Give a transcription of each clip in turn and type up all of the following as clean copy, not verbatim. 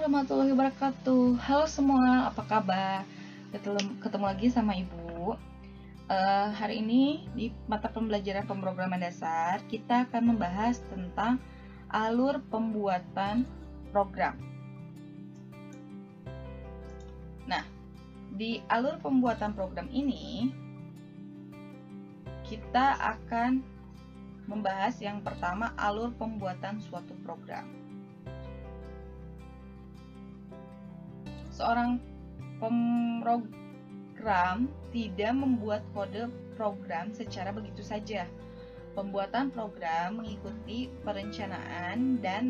warahmatullahi wabarakatuh. Halo semua, apa kabar? Ketemu lagi sama Ibu. Hari ini di mata pembelajaran pemrograman dasar kita akan membahas tentang alur pembuatan program. Nah, di alur pembuatan program ini kita akan membahas yang pertama, alur pembuatan suatu program. Seorang pemrogram tidak membuat kode program secara begitu saja. Pembuatan program mengikuti perencanaan dan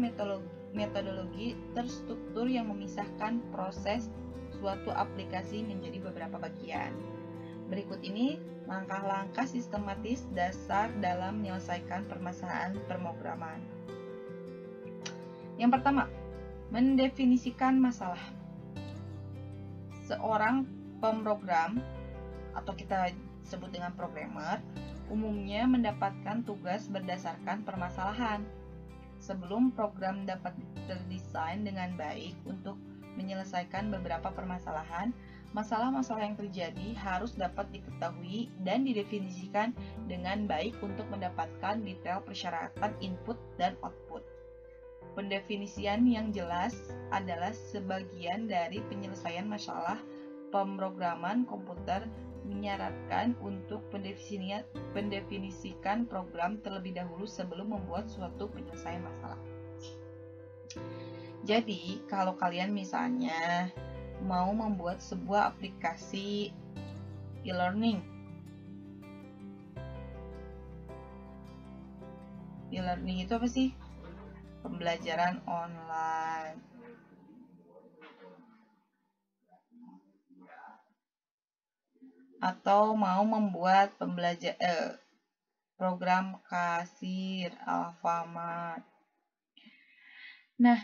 metodologi terstruktur yang memisahkan proses suatu aplikasi menjadi beberapa bagian. Berikut ini langkah-langkah sistematis dasar dalam menyelesaikan permasalahan pemrograman. Yang pertama, mendefinisikan masalah. Seorang pemrogram atau kita sebut dengan programmer umumnya mendapatkan tugas berdasarkan permasalahan. Sebelum program dapat terdesain dengan baik untuk menyelesaikan beberapa permasalahan, masalah-masalah yang terjadi harus dapat diketahui dan didefinisikan dengan baik untuk mendapatkan detail persyaratan input dan output. Pendefinisian yang jelas adalah sebagian dari penyelesaian masalah. Pemrograman komputer menyarankan untuk mendefinisikan program terlebih dahulu sebelum membuat suatu penyelesaian masalah. Jadi, kalau kalian misalnya mau membuat sebuah aplikasi e-learning, itu apa sih? Pembelajaran online. Atau mau membuat program kasir, Alfamart. Nah,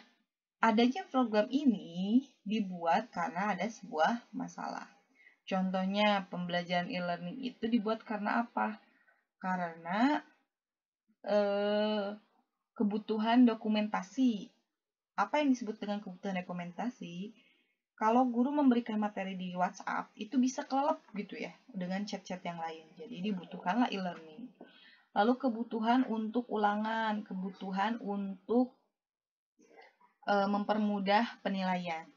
adanya program ini dibuat karena ada sebuah masalah. Contohnya, pembelajaran e-learning itu dibuat karena apa? Karena kebutuhan dokumentasi. Apa yang disebut dengan kebutuhan dokumentasi? Kalau guru memberikan materi di WhatsApp, itu bisa kelelep gitu ya, dengan chat-chat yang lain. Jadi dibutuhkanlah e-learning. Lalu kebutuhan untuk ulangan, kebutuhan untuk mempermudah penilaian,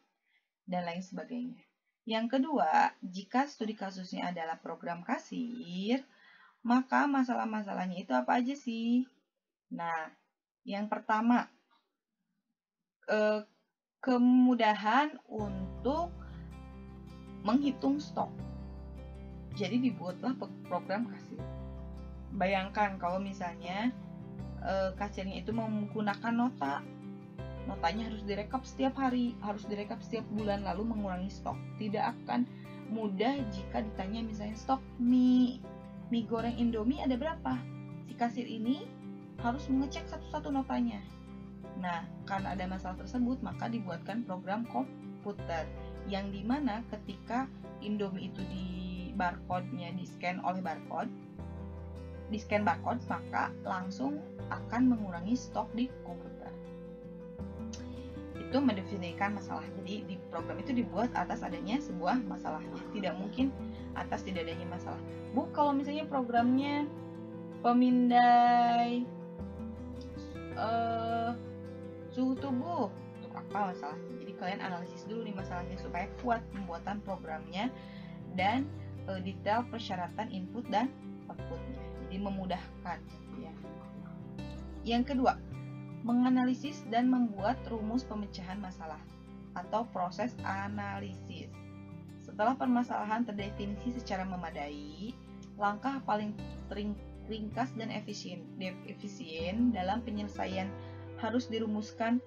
dan lain sebagainya. Yang kedua, jika studi kasusnya adalah program kasir, maka masalah-masalahnya itu apa aja sih? Nah, yang pertama, kemudahan untuk menghitung stok. Jadi dibuatlah program kasir. Bayangkan kalau misalnya kasirnya itu menggunakan nota. Notanya harus direkap setiap hari, harus direkap setiap bulan, lalu mengurangi stok. Tidak akan mudah jika ditanya misalnya stok mie goreng Indomie ada berapa. Si kasir ini harus mengecek satu-satu notanya. Nah, karena ada masalah tersebut, maka dibuatkan program komputer yang dimana ketika Indomie itu di barcode-nya di-scan barcode, maka langsung akan mengurangi stok di komputer. Itu mendefinisikan masalah. Jadi di program itu dibuat atas adanya sebuah masalah. Tidak mungkin atas tidak adanya masalah. Bu, kalau misalnya programnya pemindai suhu tubuh, untuk apa masalahnya? Jadi kalian analisis dulu nih masalahnya supaya kuat pembuatan programnya dan detail persyaratan input dan outputnya. Jadi memudahkan ya. Yang kedua, menganalisis dan membuat rumus pemecahan masalah atau proses analisis. Setelah permasalahan terdefinisi secara memadai, langkah paling ringkas dan efisien dalam penyelesaian harus dirumuskan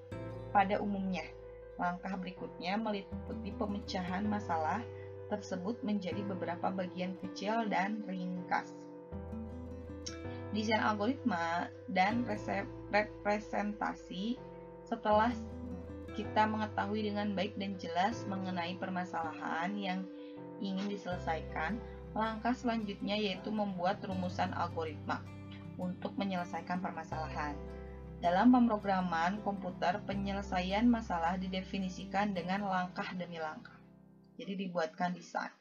pada umumnya. Langkah berikutnya meliputi pemecahan masalah tersebut menjadi beberapa bagian kecil dan ringkas. Desain algoritma dan representasi. Setelah kita mengetahui dengan baik dan jelas mengenai permasalahan yang ingin diselesaikan, langkah selanjutnya yaitu membuat rumusan algoritma untuk menyelesaikan permasalahan. Dalam pemrograman komputer, penyelesaian masalah didefinisikan dengan langkah demi langkah. Jadi dibuatkan desain.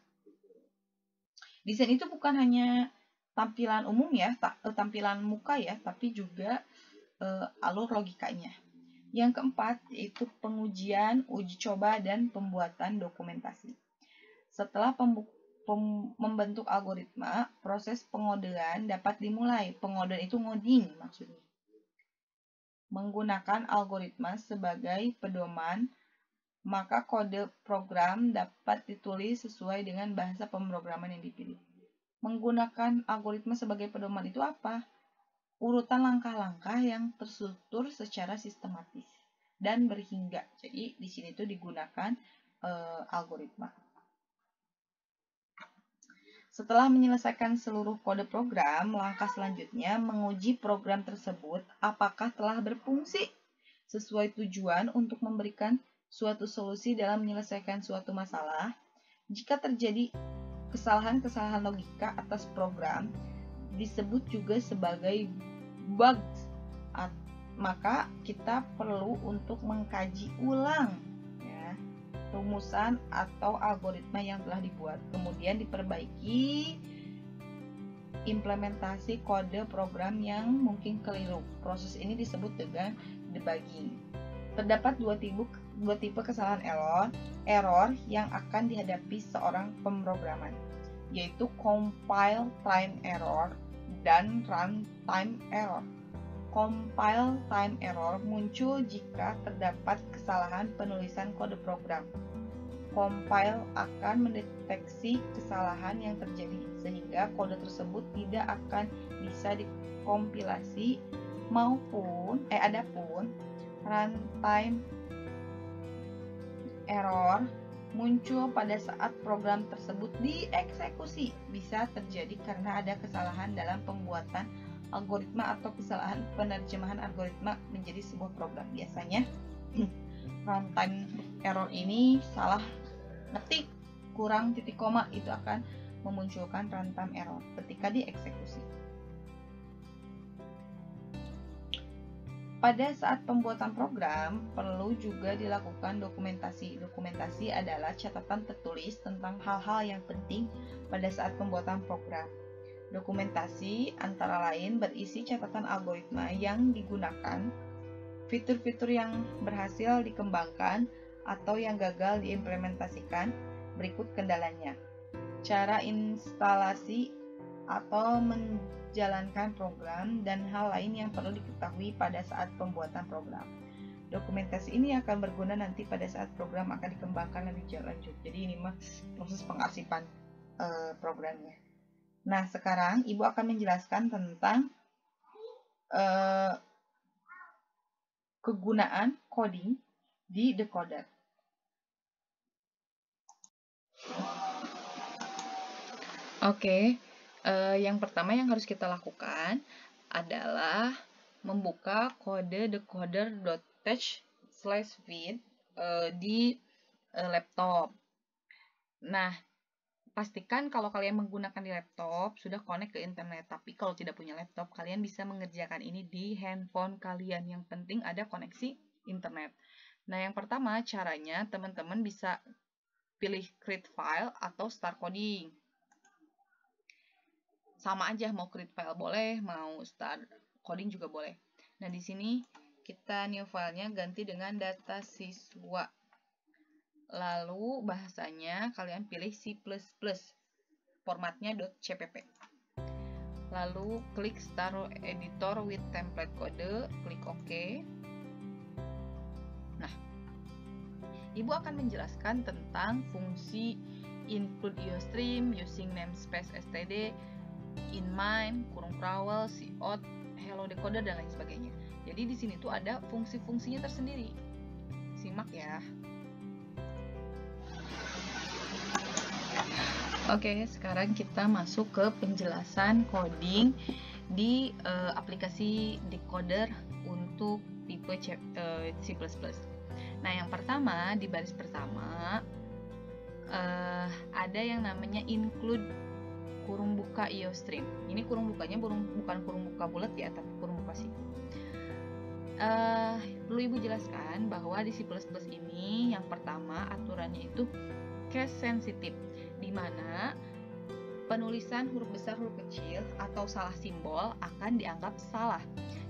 Desain itu bukan hanya tampilan umum ya, tampilan muka ya, tapi juga alur logikanya. Yang keempat yaitu pengujian, uji coba, dan pembuatan dokumentasi. Setelah membentuk algoritma, proses pengodean dapat dimulai. Pengodean itu ngoding maksudnya. Menggunakan algoritma sebagai pedoman, maka kode program dapat ditulis sesuai dengan bahasa pemrograman yang dipilih. Menggunakan algoritma sebagai pedoman itu apa? Urutan langkah-langkah yang terstruktur secara sistematis dan berhingga. Jadi di sini tuh digunakan algoritma. Setelah menyelesaikan seluruh kode program, langkah selanjutnya menguji program tersebut apakah telah berfungsi sesuai tujuan untuk memberikan suatu solusi dalam menyelesaikan suatu masalah. Jika terjadi kesalahan-kesalahan logika atas program, disebut juga sebagai bugs, maka kita perlu untuk mengkaji ulang rumusan atau algoritma yang telah dibuat, kemudian diperbaiki implementasi kode program yang mungkin keliru. Proses ini disebut dengan debugging. Terdapat dua tipe kesalahan error yang akan dihadapi seorang pemrograman, yaitu compile time error dan runtime error. Compile time error muncul jika terdapat kesalahan penulisan kode program. Compile akan mendeteksi kesalahan yang terjadi sehingga kode tersebut tidak akan bisa dikompilasi adapun runtime error muncul pada saat program tersebut dieksekusi. Bisa terjadi karena ada kesalahan dalam pembuatan algoritma atau kesalahan penerjemahan algoritma menjadi sebuah program. Biasanya runtime error ini salah ngetik, kurang titik koma, itu akan memunculkan runtime error ketika dieksekusi. Pada saat pembuatan program, perlu juga dilakukan dokumentasi. Dokumentasi adalah catatan tertulis tentang hal-hal yang penting pada saat pembuatan program. Dokumentasi antara lain berisi catatan algoritma yang digunakan, fitur-fitur yang berhasil dikembangkan atau yang gagal diimplementasikan, berikut kendalanya, cara instalasi atau menjalankan program, dan hal lain yang perlu diketahui pada saat pembuatan program. Dokumentasi ini akan berguna nanti pada saat program akan dikembangkan lebih lanjut. Jadi ini mah proses pengarsipan programnya. Nah, sekarang Ibu akan menjelaskan tentang kegunaan coding di decoder. Oke, yang pertama yang harus kita lakukan adalah membuka kode decoder.tech/vid di laptop. Nah, pastikan kalau kalian menggunakan di laptop sudah connect ke internet. Tapi kalau tidak punya laptop, kalian bisa mengerjakan ini di handphone kalian. Yang penting ada koneksi internet. Nah, yang pertama caranya teman-teman bisa pilih create file atau start coding. Sama aja, mau create file boleh, mau start coding juga boleh. Nah, di sini kita new filenya ganti dengan data siswa. Lalu bahasanya kalian pilih C++, formatnya .cpp. Lalu klik start editor with template code, klik OK. Nah, Ibu akan menjelaskan tentang fungsi include iostream using namespace std, inMine, kurung crawl, cout, hello decoder, dan lain sebagainya. Jadi di sini tuh ada fungsi-fungsinya tersendiri. Simak ya. Oke, sekarang kita masuk ke penjelasan coding di aplikasi decoder untuk tipe C++. Nah, yang pertama, di baris pertama ada yang namanya include kurung buka iostream. Ini kurung bukanya bukan kurung buka bulat ya, tapi kurung buka siku. Perlu Ibu jelaskan bahwa di C++ ini yang pertama aturannya itu case sensitive, di mana penulisan huruf besar, huruf kecil, atau salah simbol akan dianggap salah.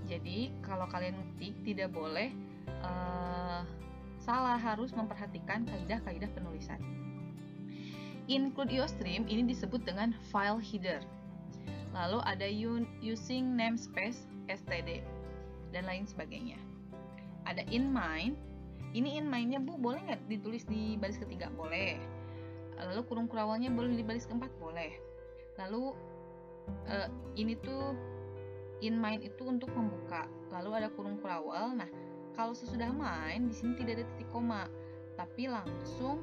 Jadi, kalau kalian ngetik tidak boleh salah, harus memperhatikan kaidah-kaidah penulisan. Include IOStream ini disebut dengan file header. Lalu ada using namespace std dan lain sebagainya. Ada in main. Ini in main-nya Bu, boleh nggak ditulis di baris ketiga? Boleh. Lalu kurung kurawalnya boleh di baris keempat? Boleh. Lalu ini tuh in main itu untuk membuka. Lalu ada kurung kurawal. Nah, kalau sesudah main di sini tidak ada titik koma, tapi langsung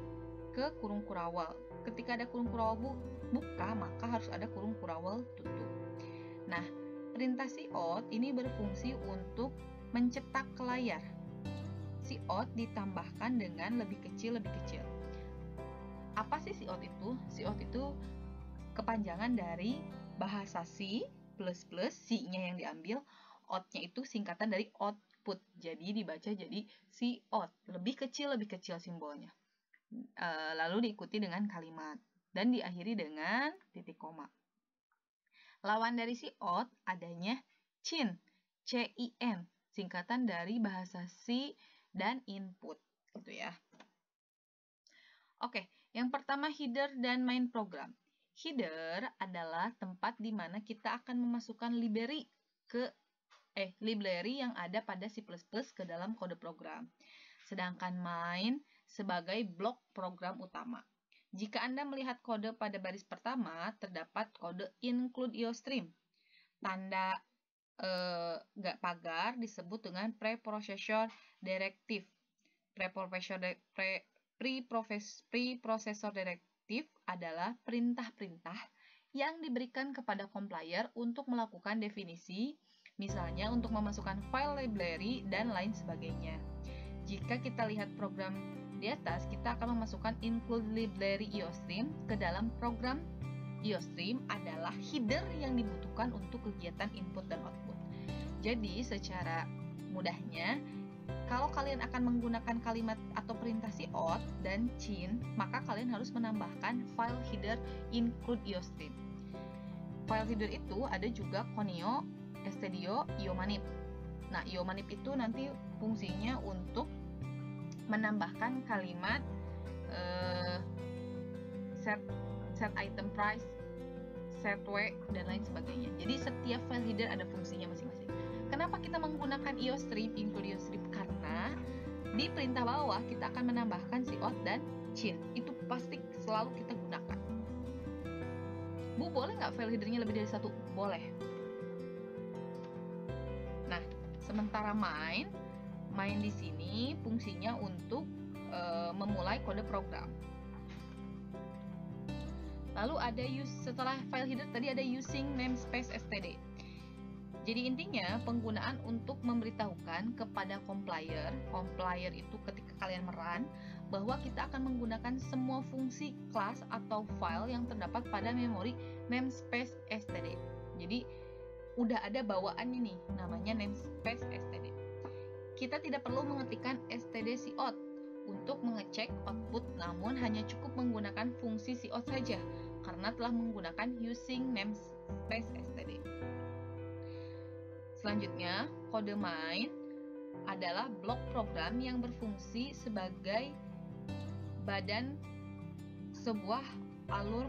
ke kurung kurawal. Ketika ada kurung kurawal buka, maka harus ada kurung kurawal tutup. Nah, perintah cout ini berfungsi untuk mencetak ke layar. Cout ditambahkan dengan lebih kecil. Apa sih cout itu? Cout itu kepanjangan dari bahasa C++, C-nya yang diambil, out-nya itu singkatan dari output. Jadi dibaca jadi cout, lebih kecil simbolnya. Lalu diikuti dengan kalimat dan diakhiri dengan titik koma. Lawan dari cout adanya cin, C-I-N, singkatan dari bahasa C dan input, gitu ya. Oke, yang pertama header dan main program. Header adalah tempat di mana kita akan memasukkan library yang ada pada C++ ke dalam kode program. Sedangkan main sebagai blok program utama. Jika Anda melihat kode pada baris pertama, terdapat kode include IOStream. Tanda pagar disebut dengan preprocessor directive. Preprocessor directive adalah perintah-perintah yang diberikan kepada compiler untuk melakukan definisi, misalnya untuk memasukkan file library dan lain sebagainya. Jika kita lihat program di atas, kita akan memasukkan include library IOStream ke dalam program. IOStream adalah header yang dibutuhkan untuk kegiatan input dan output. Jadi, secara mudahnya, kalau kalian akan menggunakan kalimat atau perintah cout dan cin, maka kalian harus menambahkan file header include IOStream. File header itu ada juga conio, stdio, iomanip. Nah, iomanip itu nanti fungsinya untuk menambahkan kalimat set item price, set w, dan lain sebagainya. Jadi setiap file header ada fungsinya masing-masing. Kenapa kita menggunakan IOStream, include IOStream? Karena di perintah bawah kita akan menambahkan cout dan cin. Itu pasti selalu kita gunakan. Bu, boleh nggak file headernya lebih dari satu? Boleh. Nah, sementara main di sini fungsinya untuk memulai kode program. Lalu ada setelah file header tadi ada using namespace std. Jadi intinya penggunaan untuk memberitahukan kepada compiler itu ketika kalian merun, bahwa kita akan menggunakan semua fungsi kelas atau file yang terdapat pada memori namespace std. Jadi udah ada bawaannya nih, namanya namespace std. Kita tidak perlu mengetikkan std cout untuk mengecek output, namun hanya cukup menggunakan fungsi cout saja karena telah menggunakan using namespace std. Selanjutnya, kode main adalah blok program yang berfungsi sebagai badan sebuah alur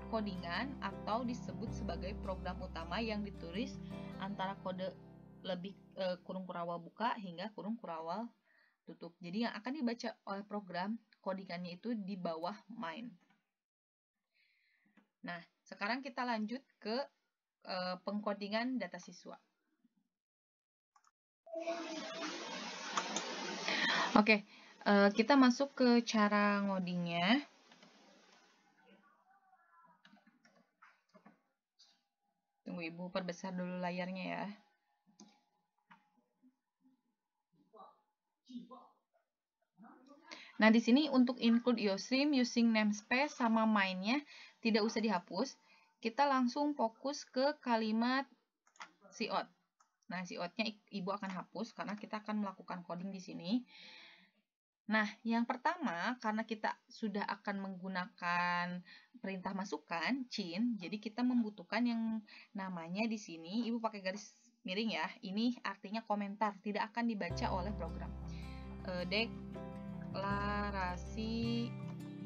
codingan atau disebut sebagai program utama yang ditulis antara kode kurung kurawal buka hingga kurung kurawal tutup. Jadi yang akan dibaca oleh program codingannya itu di bawah main. Nah, sekarang kita lanjut ke pengkodingan data siswa. Oke, kita masuk ke cara ngodingnya. Tunggu Ibu perbesar dulu layarnya ya. Nah, di sini untuk include IOStream, using namespace, sama main-nya tidak usah dihapus. Kita langsung fokus ke kalimat cout. Nah, si out-nya Ibu akan hapus karena kita akan melakukan coding di sini. Nah, yang pertama, karena kita sudah akan menggunakan perintah masukan, cin, jadi kita membutuhkan yang namanya di sini, Ibu pakai garis miring ya, ini artinya komentar, tidak akan dibaca oleh program. Deklarasi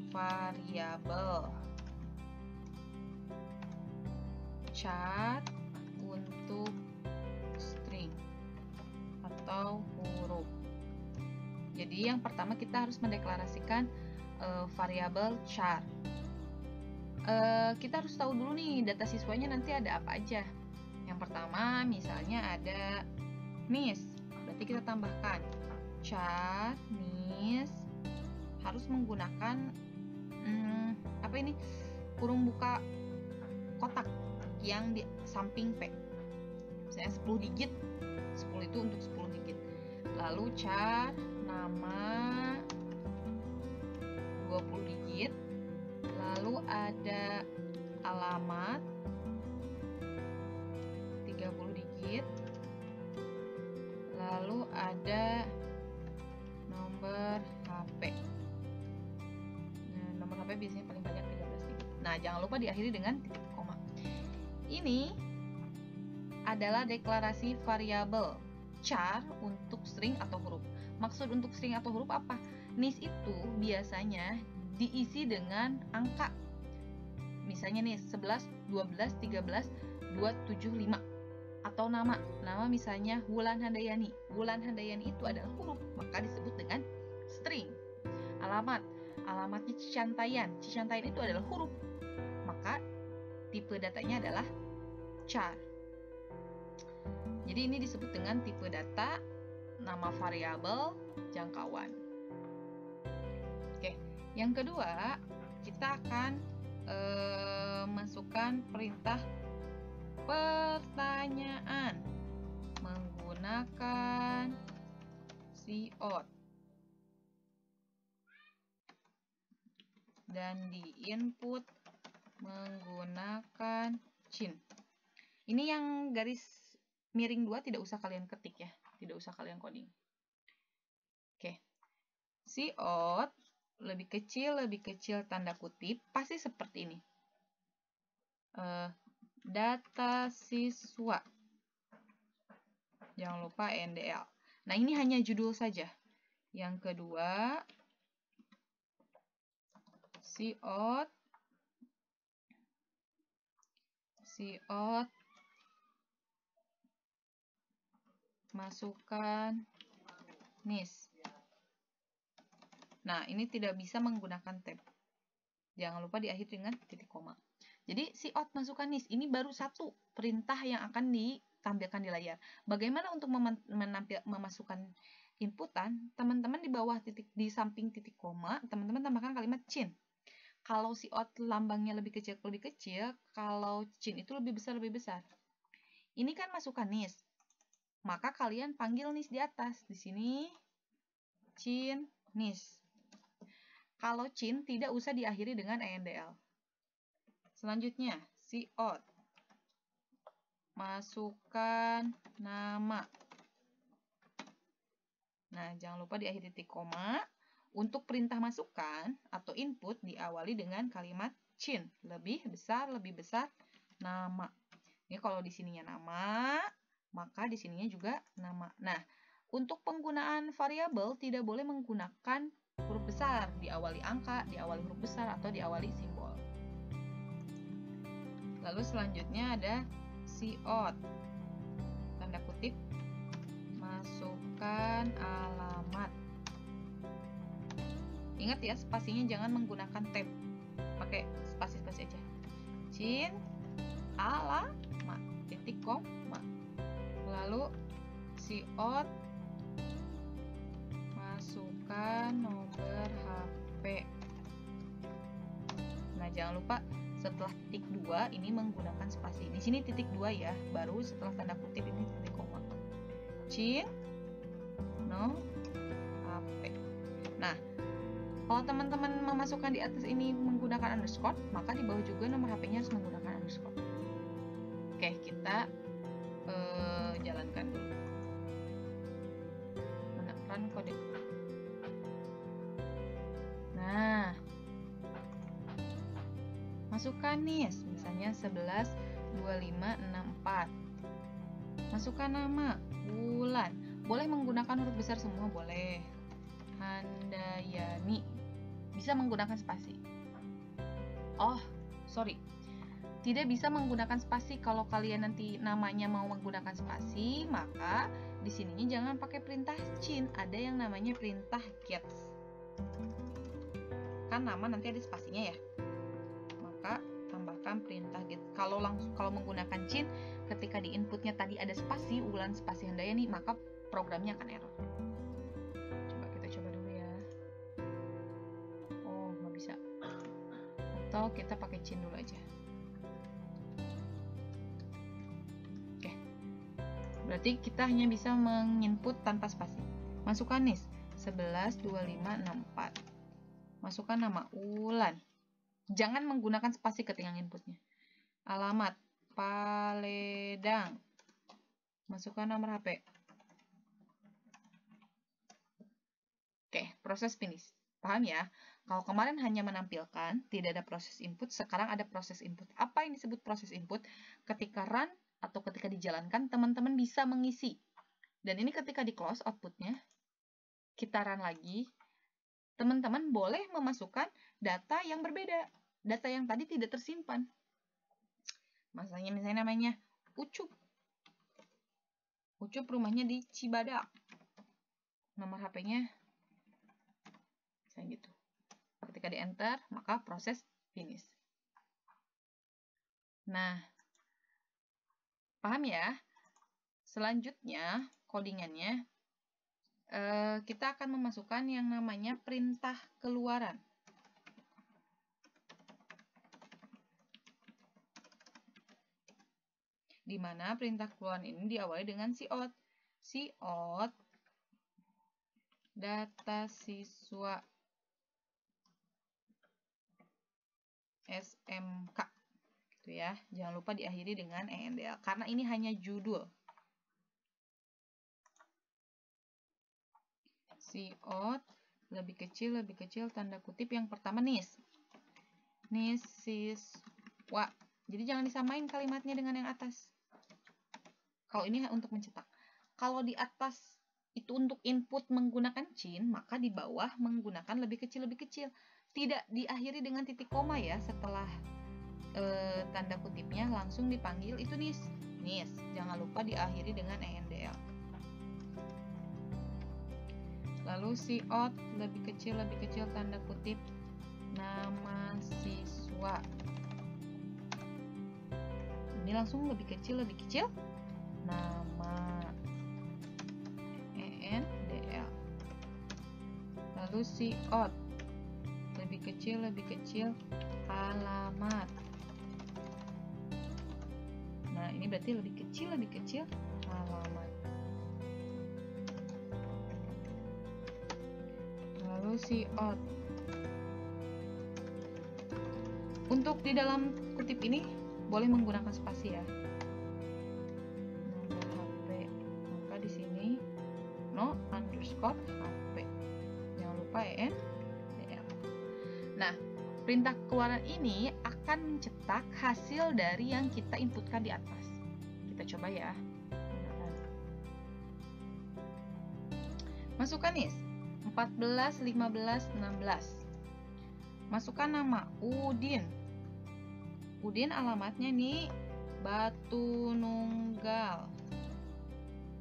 variabel char untuk string atau huruf. Jadi yang pertama kita harus mendeklarasikan variabel char. Kita harus tahu dulu nih data siswanya nanti ada apa aja. Yang pertama misalnya ada nis, berarti kita tambahkan char nis, harus menggunakan apa ini, kurung buka kotak yang di samping P. Misalnya 10 digit, 10 itu untuk 10 digit. Lalu char nama 20 digit, lalu ada alamat 30 digit, lalu ada nomor HP. Nah, nomor HP biasanya paling banyak 13 digit. Nah, jangan lupa diakhiri dengan titik koma. Ini adalah deklarasi variabel char untuk string atau huruf. Maksud untuk string atau huruf apa? Nis itu biasanya diisi dengan angka. Misalnya nih 11, 12, 13, 275. Atau nama misalnya Wulan Handayani. Wulan Handayani itu adalah huruf, maka disebut dengan string. Alamatnya Cicantayan. Cicantayan itu adalah huruf, maka tipe datanya adalah char. Jadi ini disebut dengan tipe data, nama variabel, jangkauan. Oke, yang kedua kita akan masukkan perintah pertanyaan menggunakan cout dan di input menggunakan cin. Ini yang garis miring 2 tidak usah kalian ketik ya, tidak usah kalian coding. Oke, cout lebih kecil tanda kutip, pasti seperti ini. Data siswa, jangan lupa NDL. Nah, ini hanya judul saja. Yang kedua, cout masukkan nis. Nah, ini tidak bisa menggunakan tab. Jangan lupa diakhiri dengan titik koma. Jadi cout masukkan nis ini baru satu perintah yang akan ditampilkan di layar. Bagaimana untuk memasukkan inputan? Teman-teman di bawah titik, di samping titik koma, teman-teman tambahkan kalimat cin. Kalau cout lambangnya lebih kecil, kalau cin itu lebih besar. Ini kan masukkan nis. Maka kalian panggil nis di atas. Di sini cin nis. Kalau cin tidak usah diakhiri dengan ENDL. Selanjutnya, cout masukkan nama. Nah, jangan lupa diakhiri titik koma. Untuk perintah masukkan atau input diawali dengan kalimat cin. Lebih besar nama. Ini kalau di sininya nama, maka di sininya juga nama. Nah, untuk penggunaan variabel tidak boleh menggunakan huruf besar, diawali angka, diawali huruf besar, atau diawali simbol. Lalu selanjutnya ada cout, tanda kutip, masukkan alamat. Ingat ya, spasinya jangan menggunakan tab, pakai spasi-spasi aja. Cin, alamat, titik koma. Lalu cout masukkan nomor HP. Nah, jangan lupa setelah titik 2 ini menggunakan spasi. Di sini titik 2 ya, baru setelah tanda kutip ini titik koma. Cin, no, HP. Nah, kalau teman-teman memasukkan di atas ini menggunakan underscore, maka di bawah juga nomor HP-nya harus menggunakan underscore. Oke, kita jalankan dulu. Mana run kode. Nah, masukkan nih, misalnya 11 25 64. Masukkan nama, bulan. Boleh menggunakan huruf besar semua, boleh. Handayani. Bisa menggunakan spasi. Oh, sorry. Tidak bisa menggunakan spasi. Kalau kalian nanti namanya mau menggunakan spasi, maka di sininya jangan pakai perintah chin. Ada yang namanya perintah get. Kan nama nanti ada spasinya ya. Maka tambahkan perintah get. Kalau menggunakan chin, ketika di inputnya tadi ada spasi, ulan spasi Handayani, maka programnya akan error. Coba kita coba dulu ya. Oh, nggak bisa. Atau kita pakai chin dulu aja. Oke. Berarti kita hanya bisa menginput tanpa spasi. Masukkan nis 11 25 64. Masukkan nama ulan. Jangan menggunakan spasi ketika inputnya. Alamat Paledang. Masukkan nomor HP. Oke, proses finish. Paham ya? Kalau kemarin hanya menampilkan, tidak ada proses input, sekarang ada proses input. Apa yang disebut proses input? Ketika run atau ketika dijalankan, teman-teman bisa mengisi. Dan ini ketika di close outputnya, kita run lagi, teman-teman boleh memasukkan data yang berbeda. Data yang tadi tidak tersimpan. Misalnya namanya Ucup. Ucup rumahnya di Cibadak. Nomor HP-nya misalnya gitu. Ketika di enter, maka proses finish. Nah, paham ya? Selanjutnya, codingannya, kita akan memasukkan yang namanya perintah keluaran. Di mana perintah keluaran ini diawali dengan cout. Cout data siswa SMK. Gitu ya. Jangan lupa diakhiri dengan ENDL karena ini hanya judul. Cout lebih kecil tanda kutip yang pertama nis. Nis siswa. Jadi jangan disamain kalimatnya dengan yang atas. Kalau ini untuk mencetak. Kalau di atas itu untuk input menggunakan chin, maka di bawah menggunakan lebih kecil. Tidak diakhiri dengan titik koma ya, setelah tanda kutipnya langsung dipanggil itu nis. Nis, jangan lupa diakhiri dengan ENDL. Lalu cout lebih kecil tanda kutip nama siswa. Ini langsung lebih kecil nama ENDL. Lalu cout lebih kecil alamat. Nah, ini berarti lebih kecil alamat. Lalu cout. Untuk di dalam kutip ini boleh menggunakan spasi ya. Nomor HP. Maka di sini no underscore HP. Jangan lupa ENDL. Nah, perintah keluaran ini akan mencetak hasil dari yang kita inputkan di atas. Kita coba ya. Masukkan nis 14, 15, 16. Masukkan nama Udin. Udin alamatnya nih Batu Nunggal.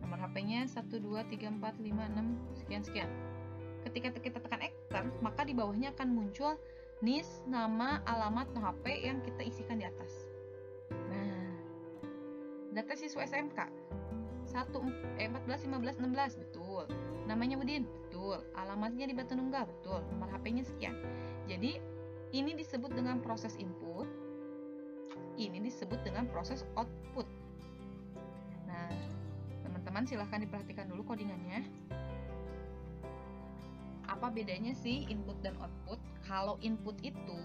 Nomor HP-nya 1234566 sekian. Ketika kita tekan enter, maka di bawahnya akan muncul nis, nama, alamat, HP yang kita isikan di atas. Nah, data siswa SMK 14, 15, 16 betul. Namanya Udin, betul. Alamatnya di Batu Nunggal, betul. Nomor HP-nya sekian. Jadi, ini disebut dengan proses input. Ini disebut dengan proses output. Nah, teman-teman silahkan diperhatikan dulu codingannya. Apa bedanya sih input dan output? Kalau input itu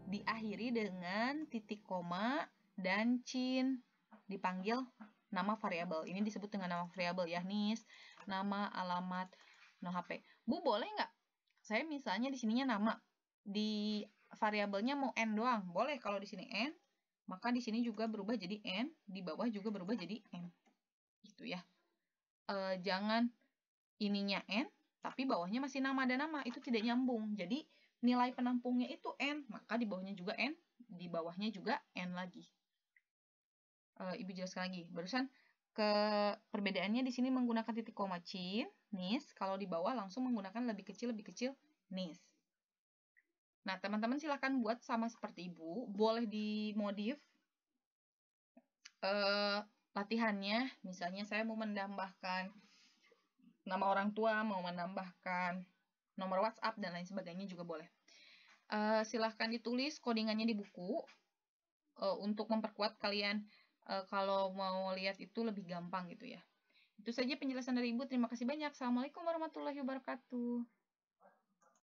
diakhiri dengan titik koma dan chin, dipanggil nama variabel. Ini disebut dengan nama variabel ya, NIS, nama, alamat, nomor HP. Bu, boleh nggak? Saya misalnya di sininya nama, di variabelnya mau N doang. Boleh kalau di sini N, maka di sini juga berubah jadi N, di bawah juga berubah jadi N. Gitu ya. Jangan ininya N, tapi bawahnya masih nama dan nama. Itu tidak nyambung. Jadi nilai penampungnya itu N, maka di bawahnya juga N, di bawahnya juga N lagi. Ibu jelaskan lagi. Barusan ke perbedaannya di sini menggunakan titik koma cin, NIS. Kalau di bawah langsung menggunakan lebih kecil, NIS. Nah, teman-teman silahkan buat sama seperti Ibu. Boleh dimodif latihannya. Misalnya saya mau menambahkan nama orang tua, mau menambahkan nomor WhatsApp, dan lain sebagainya juga boleh. Silahkan ditulis codingannya di buku untuk memperkuat kalian kalau mau lihat itu lebih gampang gitu ya. Itu saja penjelasan dari Ibu. Terima kasih banyak. Assalamualaikum warahmatullahi wabarakatuh.